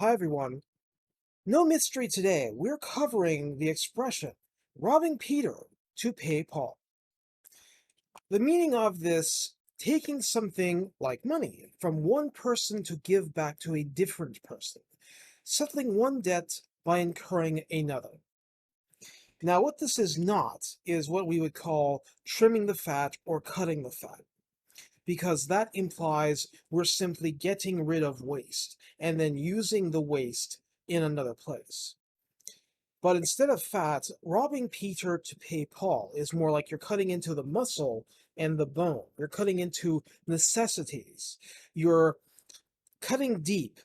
Hi everyone. No mystery today. We're covering the expression robbing Peter to pay Paul. The meaning of this taking something like money from one person to give back to a different person, settling one debt by incurring another. Now, what this is not is what we would call trimming the fat or cutting the fat, because that implies we're simply getting rid of waste and then using the waste in another place. But instead of fat, robbing Peter to pay Paul is more like you're cutting into the muscle and the bone. You're cutting into necessities. You're cutting deep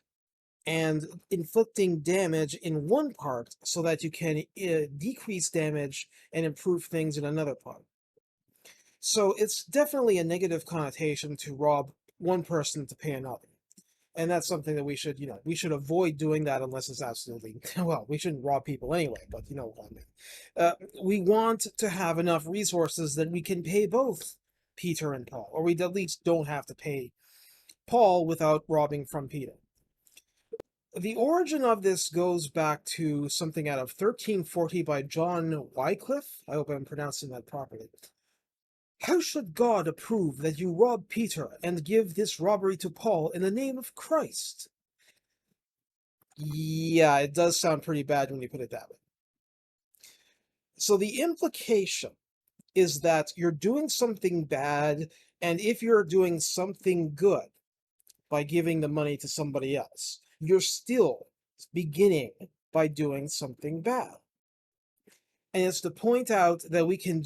and inflicting damage in one part so that you can decrease damage and improve things in another part. So it's definitely a negative connotation to rob one person to pay another. And that's something that we should avoid doing that unless it's absolutely, well, we shouldn't rob people anyway, but you know what I mean. We want to have enough resources that we can pay both Peter and Paul, or we at least don't have to pay Paul without robbing from Peter. The origin of this goes back to something out of 1340 by John Wycliffe. I hope I'm pronouncing that properly. How should God approve that you rob Peter and give this robbery to Paul in the name of Christ? Yeah, it does sound pretty bad when you put it that way. So the implication is that you're doing something bad, and if you're doing something good by giving the money to somebody else, you're still beginning by doing something bad. And it's to point out that we can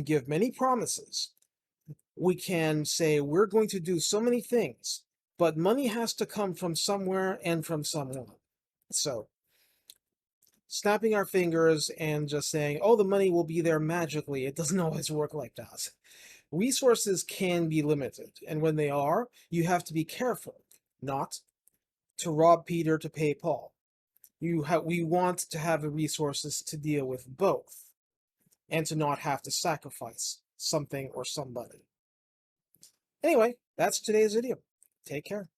give many promises. We can say we're going to do so many things, but money has to come from somewhere and from someone. So snapping our fingers and just saying, oh, the money will be there magically. It doesn't always work like that. Resources can be limited, and when they are, you have to be careful not to rob Peter to pay Paul. We want to have the resources to deal with both, and to not have to sacrifice something or somebody. Anyway, that's today's video. Take care.